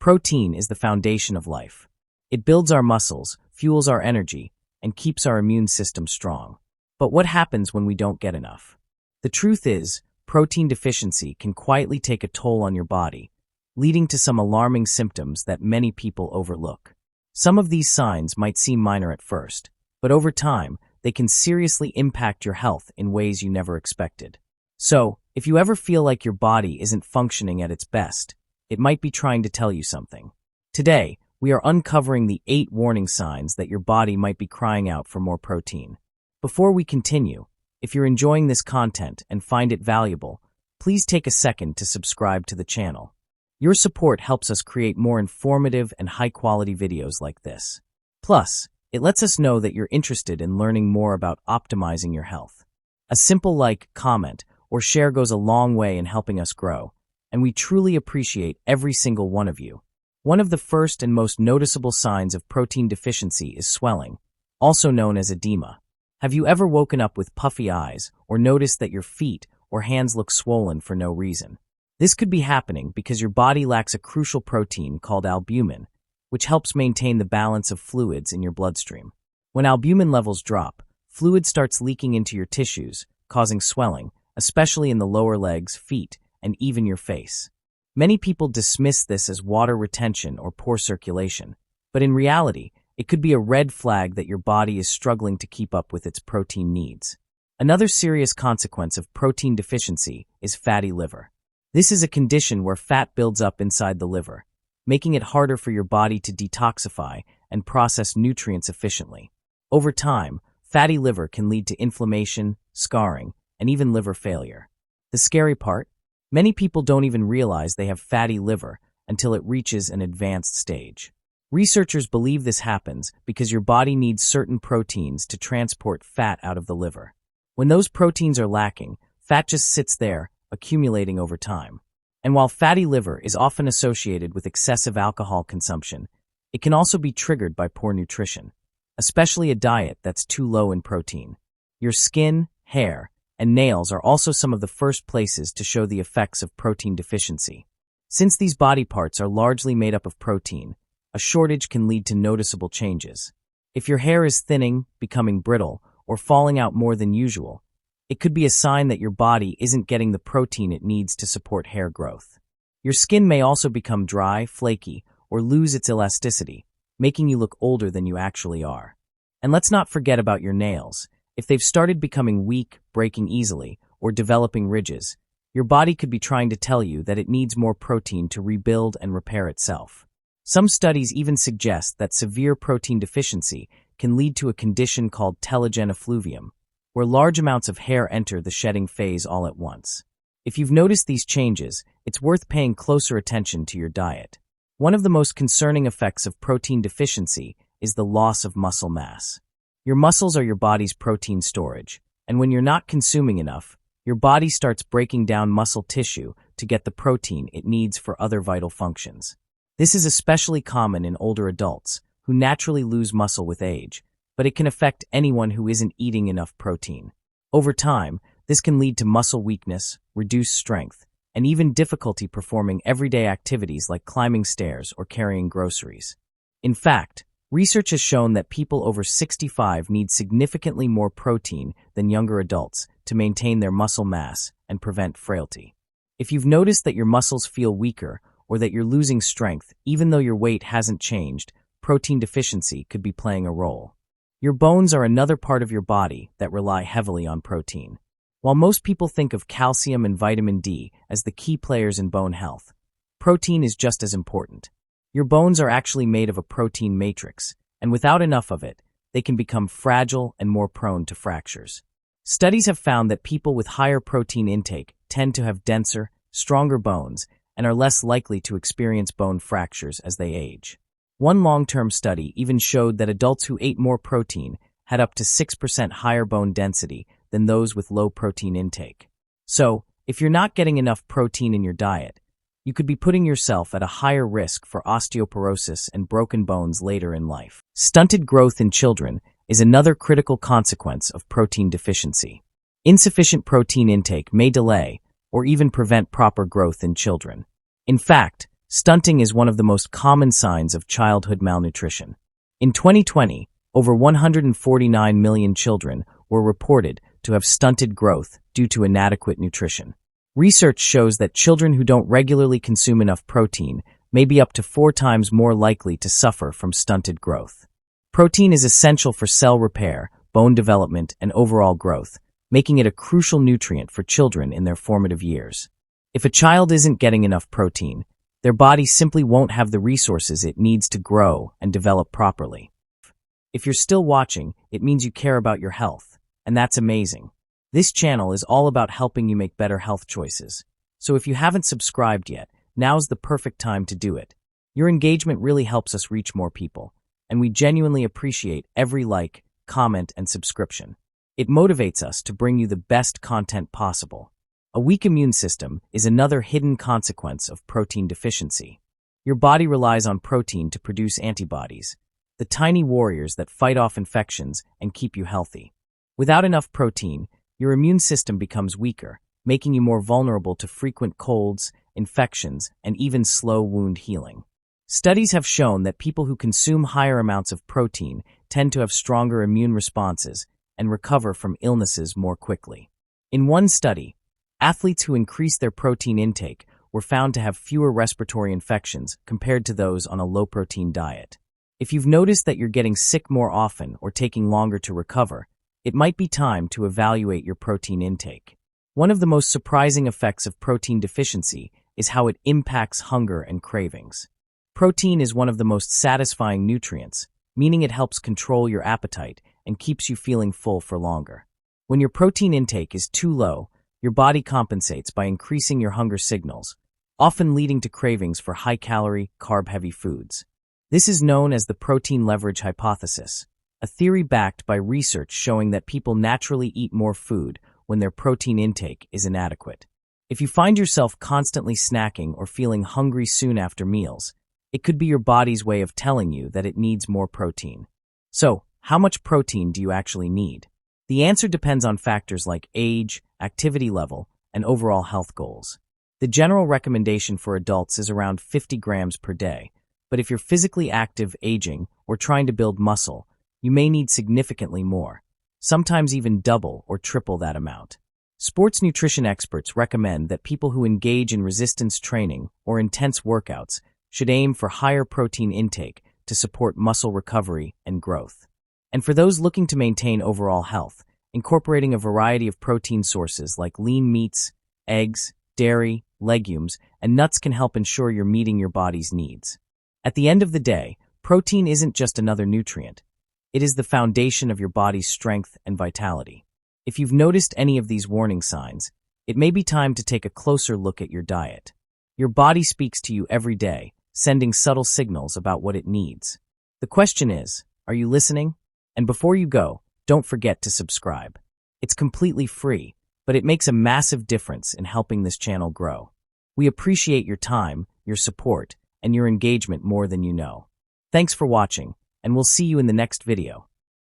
Protein is the foundation of life. It builds our muscles, fuels our energy, and keeps our immune system strong. But what happens when we don't get enough? The truth is, protein deficiency can quietly take a toll on your body, leading to some alarming symptoms that many people overlook. Some of these signs might seem minor at first, but over time, they can seriously impact your health in ways you never expected. So, if you ever feel like your body isn't functioning at its best, it might be trying to tell you something. Today, we are uncovering the 8 warning signs that your body might be crying out for more protein. Before we continue, if you're enjoying this content and find it valuable, please take a second to subscribe to the channel. Your support helps us create more informative and high-quality videos like this. Plus, it lets us know that you're interested in learning more about optimizing your health. A simple like, comment, or share goes a long way in helping us grow, and we truly appreciate every single one of you. One of the first and most noticeable signs of protein deficiency is swelling, also known as edema. Have you ever woken up with puffy eyes or noticed that your feet or hands look swollen for no reason? This could be happening because your body lacks a crucial protein called albumin, which helps maintain the balance of fluids in your bloodstream. When albumin levels drop, fluid starts leaking into your tissues, causing swelling, especially in the lower legs, feet, and even your face. Many people dismiss this as water retention or poor circulation, but in reality, it could be a red flag that your body is struggling to keep up with its protein needs. Another serious consequence of protein deficiency is fatty liver. This is a condition where fat builds up inside the liver, making it harder for your body to detoxify and process nutrients efficiently. Over time, fatty liver can lead to inflammation, scarring, and even liver failure. The scary part? Many people don't even realize they have fatty liver until it reaches an advanced stage. Researchers believe this happens because your body needs certain proteins to transport fat out of the liver. When those proteins are lacking, fat just sits there, accumulating over time. And while fatty liver is often associated with excessive alcohol consumption, it can also be triggered by poor nutrition, especially a diet that's too low in protein. Your skin, hair, and nails are also some of the first places to show the effects of protein deficiency. Since these body parts are largely made up of protein, a shortage can lead to noticeable changes. If your hair is thinning, becoming brittle, or falling out more than usual, it could be a sign that your body isn't getting the protein it needs to support hair growth. Your skin may also become dry, flaky, or lose its elasticity, making you look older than you actually are. And let's not forget about your nails. If they've started becoming weak, breaking easily, or developing ridges, your body could be trying to tell you that it needs more protein to rebuild and repair itself. Some studies even suggest that severe protein deficiency can lead to a condition called telogen effluvium, where large amounts of hair enter the shedding phase all at once. If you've noticed these changes, it's worth paying closer attention to your diet. One of the most concerning effects of protein deficiency is the loss of muscle mass. Your muscles are your body's protein storage, and when you're not consuming enough, your body starts breaking down muscle tissue to get the protein it needs for other vital functions. This is especially common in older adults, who naturally lose muscle with age, but it can affect anyone who isn't eating enough protein. Over time, this can lead to muscle weakness, reduced strength, and even difficulty performing everyday activities like climbing stairs or carrying groceries. In fact, research has shown that people over 65 need significantly more protein than younger adults to maintain their muscle mass and prevent frailty. If you've noticed that your muscles feel weaker or that you're losing strength even though your weight hasn't changed, protein deficiency could be playing a role. Your bones are another part of your body that rely heavily on protein. While most people think of calcium and vitamin D as the key players in bone health, protein is just as important. Your bones are actually made of a protein matrix, and without enough of it, they can become fragile and more prone to fractures. Studies have found that people with higher protein intake tend to have denser, stronger bones and are less likely to experience bone fractures as they age. One long-term study even showed that adults who ate more protein had up to 6% higher bone density than those with low protein intake. So, if you're not getting enough protein in your diet, you could be putting yourself at a higher risk for osteoporosis and broken bones later in life. Stunted growth in children is another critical consequence of protein deficiency. Insufficient protein intake may delay or even prevent proper growth in children. In fact, Stunting is one of the most common signs of childhood malnutrition. In 2020, over 149 million children were reported to have stunted growth due to inadequate nutrition. Research shows that children who don't regularly consume enough protein may be up to 4 times more likely to suffer from stunted growth. Protein is essential for cell repair, bone development, and overall growth, making it a crucial nutrient for children in their formative years. If a child isn't getting enough protein, their body simply won't have the resources it needs to grow and develop properly. If you're still watching, it means you care about your health, and that's amazing. This channel is all about helping you make better health choices. So if you haven't subscribed yet, now's the perfect time to do it. Your engagement really helps us reach more people, and we genuinely appreciate every like, comment, and subscription. It motivates us to bring you the best content possible. A weak immune system is another hidden consequence of protein deficiency. Your body relies on protein to produce antibodies, the tiny warriors that fight off infections and keep you healthy. Without enough protein, your immune system becomes weaker, making you more vulnerable to frequent colds, infections, and even slow wound healing. Studies have shown that people who consume higher amounts of protein tend to have stronger immune responses and recover from illnesses more quickly. In one study, athletes who increased their protein intake were found to have fewer respiratory infections compared to those on a low-protein diet. If you've noticed that you're getting sick more often or taking longer to recover, it might be time to evaluate your protein intake. One of the most surprising effects of protein deficiency is how it impacts hunger and cravings. Protein is one of the most satisfying nutrients, meaning it helps control your appetite and keeps you feeling full for longer. When your protein intake is too low, your body compensates by increasing your hunger signals, often leading to cravings for high-calorie, carb-heavy foods. This is known as the protein leverage hypothesis, a theory backed by research showing that people naturally eat more food when their protein intake is inadequate. If you find yourself constantly snacking or feeling hungry soon after meals, it could be your body's way of telling you that it needs more protein. So, how much protein do you actually need? The answer depends on factors like age, activity level, and overall health goals. The general recommendation for adults is around 50 grams per day, but if you're physically active, aging, or trying to build muscle, you may need significantly more, sometimes even double or triple that amount. Sports nutrition experts recommend that people who engage in resistance training or intense workouts should aim for higher protein intake to support muscle recovery and growth. And for those looking to maintain overall health, incorporating a variety of protein sources like lean meats, eggs, dairy, legumes, and nuts can help ensure you're meeting your body's needs. At the end of the day, protein isn't just another nutrient. It is the foundation of your body's strength and vitality. If you've noticed any of these warning signs, it may be time to take a closer look at your diet. Your body speaks to you every day, sending subtle signals about what it needs. The question is, are you listening? And before you go, don't forget to subscribe. It's completely free, but it makes a massive difference in helping this channel grow. We appreciate your time, your support, and your engagement more than you know. Thanks for watching, and we'll see you in the next video.